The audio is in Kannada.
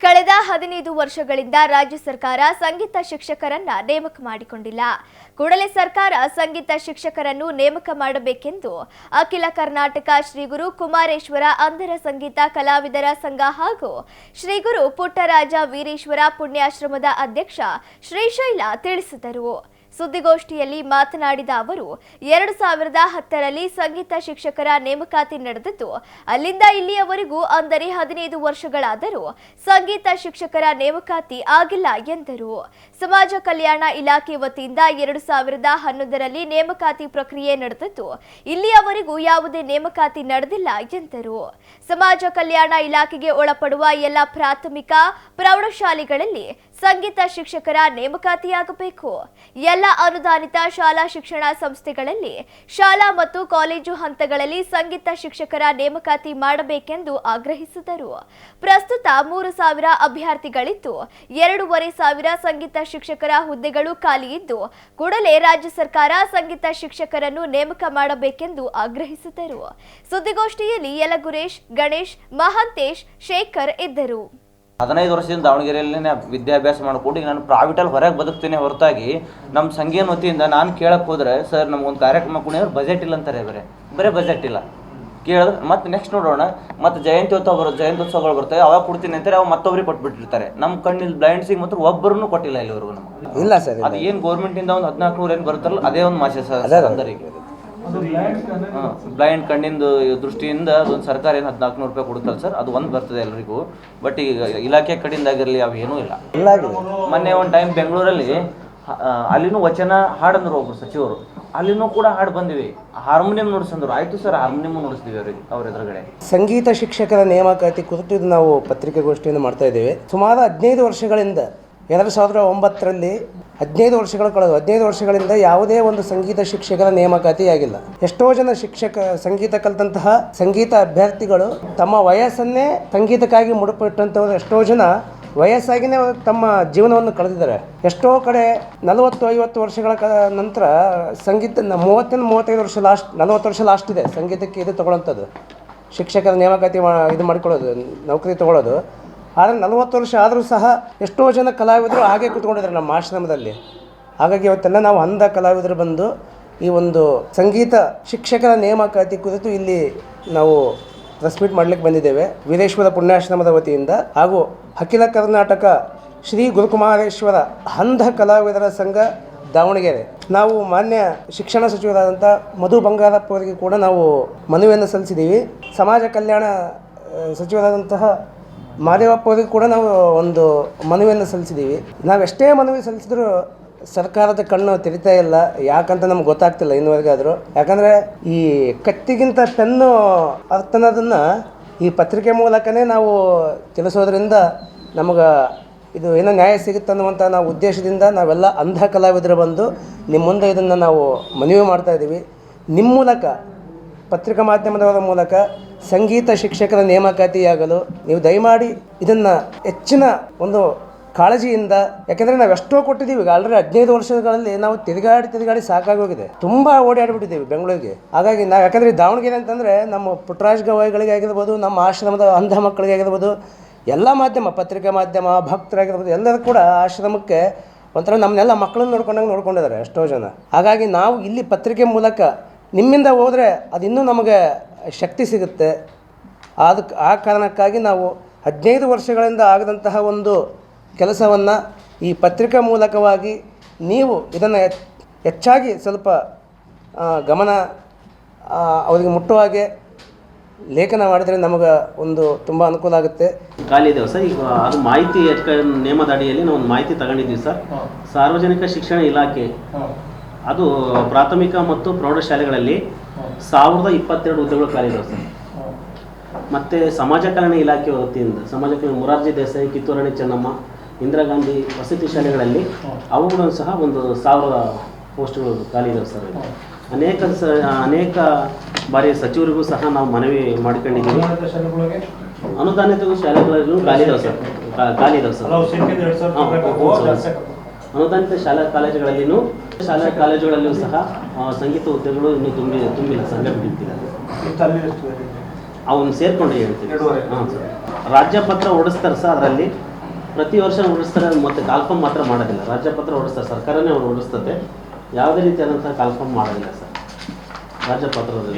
ಕಳೆದ 15 ವರ್ಷಗಳಿಂದ ರಾಜ್ಯ ಸರ್ಕಾರ ಸಂಗೀತ ಶಿಕ್ಷಕರನ್ನ ನೇಮಕ ಮಾಡಿಕೊಂಡಿಲ್ಲ. ಕೂಡಲೇ ಸರ್ಕಾರ ಸಂಗೀತ ಶಿಕ್ಷಕರನ್ನು ನೇಮಕ ಮಾಡಬೇಕೆಂದು ಅಖಿಲ ಕರ್ನಾಟಕ ಶ್ರೀ ಗುರು ಕುಮಾರೇಶ್ವರ ಅಂಧರ ಸಂಗೀತ ಕಲಾವಿದರ ಸಂಘ ಹಾಗೂ ಶ್ರೀ ಗುರು ಪುಟ್ಟರಾಜ ವೀರೇಶ್ವರ ಪುಣ್ಯಾಶ್ರಮದ ಅಧ್ಯಕ್ಷ ಶ್ರೀಶೈಲ ತಿಳಿಸಿದರು. ಸುದ್ದಿಗೋಷ್ಠಿಯಲ್ಲಿ ಮಾತನಾಡಿದ ಅವರು 2010ರಲ್ಲಿ ಸಂಗೀತ ಶಿಕ್ಷಕರ ನೇಮಕಾತಿ ನಡೆದಿದ್ದು, ಅಲ್ಲಿಂದ ಇಲ್ಲಿಯವರೆಗೂ ಅಂದರೆ 15 ವರ್ಷಗಳಾದರೂ ಸಂಗೀತ ಶಿಕ್ಷಕರ ನೇಮಕಾತಿ ಆಗಿಲ್ಲ ಎಂದರು. ಸಮಾಜ ಕಲ್ಯಾಣ ಇಲಾಖೆ ವತಿಯಿಂದ 2011ರಲ್ಲಿ ನೇಮಕಾತಿ ಪ್ರಕ್ರಿಯೆ ನಡೆದಿದ್ದು, ಇಲ್ಲಿಯವರೆಗೂ ಯಾವುದೇ ನೇಮಕಾತಿ ನಡೆದಿಲ್ಲ ಎಂದರು. ಸಮಾಜ ಕಲ್ಯಾಣ ಇಲಾಖೆಗೆ ಒಳಪಡುವ ಎಲ್ಲ ಪ್ರಾಥಮಿಕ ಪ್ರೌಢಶಾಲೆಗಳಲ್ಲಿ ಸಂಗೀತ ಶಿಕ್ಷಕರ ನೇಮಕಾತಿಯಾಗಬೇಕು. ಎಲ್ಲ ಅನುದಾನಿತ ಶಾಲಾ ಶಿಕ್ಷಣ ಸಂಸ್ಥೆಗಳಲ್ಲಿ ಶಾಲಾ ಮತ್ತು ಕಾಲೇಜು ಹಂತಗಳಲ್ಲಿ ಸಂಗೀತ ಶಿಕ್ಷಕರ ನೇಮಕಾತಿ ಮಾಡಬೇಕೆಂದು ಆಗ್ರಹಿಸಿದರು. ಪ್ರಸ್ತುತ 3,000 ಅಭ್ಯರ್ಥಿಗಳಿದ್ದು 2,500 ಸಂಗೀತ ಶಿಕ್ಷಕರ ಹುದ್ದೆಗಳು ಖಾಲಿ ಇದ್ದು, ಕೂಡಲೇ ರಾಜ್ಯ ಸರ್ಕಾರ ಸಂಗೀತ ಶಿಕ್ಷಕರನ್ನು ನೇಮಕ ಮಾಡಬೇಕೆಂದು ಆಗ್ರಹಿಸಿದರು. ಸುದ್ದಿಗೋಷ್ಠಿಯಲ್ಲಿ ಯಲಗುರೇಶ್, ಗಣೇಶ್, ಮಹಾಂತೇಶ್, ಶೇಖರ್ ಇದ್ದರು. 15 ವರ್ಷದಿಂದ ದಾವಣಗೆರೆಯಲ್ಲಿ ವಿದ್ಯಾಭ್ಯಾಸ ಮಾಡಿಕೊಂಡು ಈಗ ನಾನು ಪ್ರೈವೇಟಲ್ಲಿ ಹೊರಗೆ ಬದುಕ್ತೀನಿ ಹೊರತಾಗಿ ನಮ್ಮ ಸಂಘೀಯ ವತಿಯಿಂದ ನಾನು ಕೇಳಕ್ಕೆ ಹೋದರೆ, ಸರ್ ನಮಗೊಂದು ಕಾರ್ಯಕ್ರಮ ಕುಣಿಯೋರು ಬಜೆಟ್ ಇಲ್ಲ ಅಂತಾರೆ. ಬರೀ ಬಜೆಟ್ ಇಲ್ಲ ಕೇಳಿದ್ರೆ ಮತ್ತೆ ನೆಕ್ಸ್ಟ್ ನೋಡೋಣ, ಮತ್ತು ಜಯಂತ್ಯೋತ್ಸವಗಳು ಬರ್ತವೆ, ಅವಾಗ ಕೊಡ್ತೀನಿ ಅಂತಾರೆ, ಅವಾಗ ಮತ್ತೊಬ್ಬರಿಗೆ ಕೊಟ್ಬಿಟ್ಟಿರ್ತಾರೆ. ನಮ್ಮ ಕಣ್ಣಿಲ್ಲಿ ಬ್ಲೈಂಡ್ಸಿಗೆ ಮಾತ್ರ ಒಬ್ಬರನ್ನು ಕೊಟ್ಟಿಲ್ಲ ಇಲ್ಲಿವರೆಗೂ ನಮಗೆ. ಇಲ್ಲ ಸರ್, ಅದು ಏನು ಗೌರ್ಮೆಂಟಿಂದ ಒಂದು 1400 ಏನು ಬರುತ್ತಲ್ಲ ಅದೇ ಒಂದು ಮಾಸೆ ಸರ್ అందರಿಗೆ. ಬ್ಲೈಂಡ್ ಕಣ್ಣಿಂದ ದೃಷ್ಟಿಯಿಂದ ಅದೊಂದು ಸರ್ಕಾರ ಏನು 1400 ರೂಪಾಯಿ ಕೊಡುತ್ತಲ್ಲ ಸರ್, ಅದು ಒಂದು ಬರ್ತದೆ ಎಲ್ಲರಿಗೂ. ಬಟ್ ಈಗ ಇಲಾಖೆ ಕಡೆಯಿಂದ ಆಗಿರಲಿ ಅವು ಏನೂ ಇಲ್ಲ. ಮೊನ್ನೆ ಒಂದು ಟೈಮ್ ಬೆಂಗಳೂರಲ್ಲಿ ಅಲ್ಲಿನೂ ವಚನ ಹಾಡಂದ್ರು ಒಬ್ರು ಸಚಿವರು, ಅಲ್ಲಿನೂ ಕೂಡ ಹಾಡು ಬಂದಿವಿ, ಹಾರ್ಮೋನಿಯಂ ನುಡಿಸಂದ್ರು. ಆಯ್ತು ಸರ್, ಹಾರ್ಮೋನಿಯಂ ನುಡಿಸ್ತೀವಿ ಅವ್ರಿಗೆ ಅವ್ರ ಎದುರುಗಡೆ. ಸಂಗೀತ ಶಿಕ್ಷಕರ ನೇಮಕಾತಿ ಕುರಿತು ನಾವು ಪತ್ರಿಕಾಗೋಷ್ಠಿಯನ್ನು ಮಾಡ್ತಾ ಇದ್ದೇವೆ. ಸುಮಾರು 15 ವರ್ಷಗಳಿಂದ 2009ರಲ್ಲಿ 15 ವರ್ಷಗಳು ಕಳೆದು 15 ವರ್ಷಗಳಿಂದ ಯಾವುದೇ ಒಂದು ಸಂಗೀತ ಶಿಕ್ಷಕರ ನೇಮಕಾತಿ ಆಗಿಲ್ಲ. ಎಷ್ಟೋ ಜನ ಸಂಗೀತ ಕಲಿತಂತಹ ಸಂಗೀತ ಅಭ್ಯರ್ಥಿಗಳು ತಮ್ಮ ವಯಸ್ಸನ್ನೇ ಸಂಗೀತಕ್ಕಾಗಿ ಮುಡುಪಿಟ್ಟಂಥವ್ರು ಎಷ್ಟೋ ಜನ ವಯಸ್ಸಾಗಿಯೇ ತಮ್ಮ ಜೀವನವನ್ನು ಕಳೆದಿದ್ದಾರೆ. ಎಷ್ಟೋ ಕಡೆ 40-50 ವರ್ಷಗಳ ನಂತರ ಸಂಗೀತ 30-35 ವರ್ಷ ಲಾಸ್ಟ್, 40 ವರ್ಷ ಲಾಸ್ಟ್ ಇದೆ ಸಂಗೀತಕ್ಕೆ ಇದು ತೊಗೊಳ್ಳೋಂಥದ್ದು, ಶಿಕ್ಷಕರ ನೇಮಕಾತಿ ಇದು ಮಾಡ್ಕೊಳ್ಳೋದು, ನೌಕರಿ ತೊಗೊಳ್ಳೋದು. ಆದರೆ 40 ವರ್ಷ ಆದರೂ ಸಹ ಎಷ್ಟೋ ಜನ ಕಲಾವಿದರು ಹಾಗೆ ಕೂತ್ಕೊಂಡಿದ್ದಾರೆ ನಮ್ಮ ಆಶ್ರಮದಲ್ಲಿ. ಹಾಗಾಗಿ ಇವತ್ತೆಲ್ಲ ನಾವು ಅಂಧ ಕಲಾವಿದರು ಬಂದು ಈ ಒಂದು ಸಂಗೀತ ಶಿಕ್ಷಕರ ನೇಮಕಾತಿ ಕುರಿತು ಇಲ್ಲಿ ನಾವು ಪ್ರೆಸ್ ಮೀಟ್ ಮಾಡಲಿಕ್ಕೆ ಬಂದಿದ್ದೇವೆ. ವೀರೇಶ್ವರ ಪುಣ್ಯಾಶ್ರಮದ ವತಿಯಿಂದ ಹಾಗೂ ಅಖಿಲ ಕರ್ನಾಟಕ ಶ್ರೀ ಗುರುಕುಮಾರೇಶ್ವರ ಅಂಧ ಕಲಾವಿದರ ಸಂಘ ದಾವಣಗೆರೆ. ನಾವು ಮಾನ್ಯ ಶಿಕ್ಷಣ ಸಚಿವರಾದಂಥ ಮಧು ಬಂಗಾರಪ್ಪ ಅವರಿಗೆ ಕೂಡ ನಾವು ಮನವಿಯನ್ನು ಸಲ್ಲಿಸಿದ್ದೀವಿ. ಸಮಾಜ ಕಲ್ಯಾಣ ಸಚಿವರಾದಂತಹ ಮಾದೇವಪ್ಪ ಅವರಿಗೆ ಕೂಡ ನಾವು ಒಂದು ಮನವಿಯನ್ನು ಸಲ್ಲಿಸಿದ್ದೀವಿ. ನಾವೆಷ್ಟೇ ಮನವಿ ಸಲ್ಲಿಸಿದ್ರು ಸರ್ಕಾರದ ಕಣ್ಣು ತೆರಿತಾ ಇಲ್ಲ. ಯಾಕಂತ ನಮ್ಗೆ ಗೊತ್ತಾಗ್ತಿಲ್ಲ ಇನ್ನುವರೆಗಾದರೂ. ಯಾಕಂದರೆ ಈ ಕತ್ತಿಗಿಂತ ಪೆನ್ನು ಅರ್ಥನದನ್ನು ಈ ಪತ್ರಿಕೆ ಮೂಲಕನೇ ನಾವು ತಿಳಿಸೋದ್ರಿಂದ ನಮಗೆ ಇದು ಏನೋ ನ್ಯಾಯ ಸಿಗುತ್ತೆ ಅನ್ನುವಂಥ ನಾವು ಉದ್ದೇಶದಿಂದ ನಾವೆಲ್ಲ ಅಂಧ ಕಲಾವಿದರು ಬಂದು ನಿಮ್ಮ ಮುಂದೆ ಇದನ್ನು ನಾವು ಮನವಿ ಮಾಡ್ತಾಯಿದ್ದೀವಿ. ನಿಮ್ಮ ಮೂಲಕ, ಪತ್ರಿಕಾ ಮಾಧ್ಯಮದವರ ಮೂಲಕ ಸಂಗೀತ ಶಿಕ್ಷಕರ ನೇಮಕಾತಿಯಾಗಲು ನೀವು ದಯಮಾಡಿ ಇದನ್ನು ಹೆಚ್ಚಿನ ಒಂದು ಕಾಳಜಿಯಿಂದ, ಯಾಕೆಂದರೆ ನಾವು ಎಷ್ಟೋ ಕೊಟ್ಟಿದ್ದೀವಿ. ಈಗ ಆಲ್ರೆಡಿ 15 ವರ್ಷಗಳಲ್ಲಿ ನಾವು ತಿರುಗಾಡಿ ಸಾಕಾಗೋಗಿದೆ. ತುಂಬ ಓಡಾಡಿಬಿಟ್ಟಿದ್ದೀವಿ ಬೆಂಗಳೂರಿಗೆ. ಹಾಗಾಗಿ ನಾವು, ಯಾಕಂದರೆ ದಾವಣಗೆರೆ ಅಂತಂದರೆ ನಮ್ಮ ಪುಟ್ಟರಾಜ ಗವಾಯಿಗಳಿಗೆ ಆಗಿರ್ಬೋದು, ನಮ್ಮ ಆಶ್ರಮದ ಅಂಧ ಮಕ್ಕಳಿಗೆ ಆಗಿರ್ಬೋದು, ಎಲ್ಲ ಮಾಧ್ಯಮ, ಪತ್ರಿಕಾ ಮಾಧ್ಯಮ, ಭಕ್ತರಾಗಿರ್ಬೋದು, ಎಲ್ಲರೂ ಕೂಡ ಆಶ್ರಮಕ್ಕೆ ಒಂಥರ ನಮ್ಮನ್ನೆಲ್ಲ ಮಕ್ಕಳನ್ನು ನೋಡ್ಕೊಂಡಿದ್ದಾರೆ ಎಷ್ಟೋ ಜನ. ಹಾಗಾಗಿ ನಾವು ಇಲ್ಲಿ ಪತ್ರಿಕೆ ಮೂಲಕ ನಿಮ್ಮಿಂದ ಹೋದರೆ ಅದು ಇನ್ನೂ ನಮಗೆ ಶಕ್ತಿ ಸಿಗುತ್ತೆ. ಆ ಕಾರಣಕ್ಕಾಗಿ ನಾವು 15 ವರ್ಷಗಳಿಂದ ಆಗದಂತಹ ಒಂದು ಕೆಲಸವನ್ನು ಈ ಪತ್ರಿಕಾ ಮೂಲಕವಾಗಿ ನೀವು ಇದನ್ನು ಹೆಚ್ಚಾಗಿ ಸ್ವಲ್ಪ ಗಮನ ಅವರಿಗೆ ಮುಟ್ಟುವ ಹಾಗೆ ಲೇಖನ ಮಾಡಿದರೆ ನಮಗೆ ಒಂದು ತುಂಬ ಅನುಕೂಲ ಆಗುತ್ತೆ. ಖಾಲಿ ಇದ್ದೇವೆ ಸರ್. ಈಗ ಅದು ಮಾಹಿತಿ ನೇಮದ ಅಡಿಯಲ್ಲಿ ನಾವು ಒಂದು ಮಾಹಿತಿ ತಗೊಂಡಿದ್ದೀವಿ ಸರ್. ಸಾರ್ವಜನಿಕ ಶಿಕ್ಷಣ ಇಲಾಖೆ ಅದು ಪ್ರಾಥಮಿಕ ಮತ್ತು ಪ್ರೌಢಶಾಲೆಗಳಲ್ಲಿ 1022 ಹುದ್ದೆಗಳು ಖಾಲಿ ಇದ್ದಾವೆ ಸರ್. ಮತ್ತು ಸಮಾಜ ಕಲ್ಯಾಣ ಇಲಾಖೆ ವತಿಯಿಂದ ಸಮಾಜ ಕಲ್ಯಾಣ ಮೊರಾರ್ಜಿ ದೇಸಾಯಿ, ಕಿತ್ತೂರಾಣಿ ಚೆನ್ನಮ್ಮ, ಇಂದಿರಾ ಗಾಂಧಿ ವಸತಿ ಶಾಲೆಗಳಲ್ಲಿ ಅವುಗಳು ಸಹ ಒಂದು 1000 ಪೋಸ್ಟ್ಗಳು ಖಾಲಿ ಇದ್ದಾವೆ ಸರ್. ಅನೇಕ ಬಾರಿ ಸಚಿವರಿಗೂ ಸಹ ನಾವು ಮನವಿ ಮಾಡ್ಕೊಂಡಿದ್ದೀವಿ. ಅನುದಾನಿತ ಶಾಲೆಗಳಲ್ಲೂ ಖಾಲಿ ಇದ್ದಾವೆ ಸರ್. ಅನುದಾನಿತ ಶಾಲಾ ಕಾಲೇಜುಗಳಲ್ಲಿಯೂ ಸಹ ಸಂಗೀತ ಹುದ್ದೆಗಳು ಇನ್ನೂ ತುಂಬಿಲ್ಲ, ಸಂಘ ಬಿಟ್ಟಿಲ್ಲ. ಅವನ್ನ ಸೇರ್ಕೊಂಡು ಹೇಳ್ತೀವಿ. ಹಾಂ ಸರ್. ರಾಜ್ಯಪತ್ರ ಹೊರಡಿಸ್ತಾರೆ ಸರ್. ಅದರಲ್ಲಿ ಪ್ರತಿ ವರ್ಷ ಹೊರಡಿಸ್ತಾರೆ, ಮತ್ತು ಕಾಲ್ಫಾರ್ಮ್ ಮಾತ್ರ ಮಾಡೋದಿಲ್ಲ. ರಾಜ್ಯಪತ್ರ ಹೊರಡಿಸ್ತಾರೆ, ಸರ್ಕಾರನೇ ಅವರು ಹೊರಡಿಸ್ತದೆ. ಯಾವುದೇ ರೀತಿಯಾದಂಥ ಕಾಲ್ಫಾರ್ಮ್ ಮಾಡೋದಿಲ್ಲ ಸರ್ ರಾಜ್ಯಪತ್ರದಲ್ಲಿ.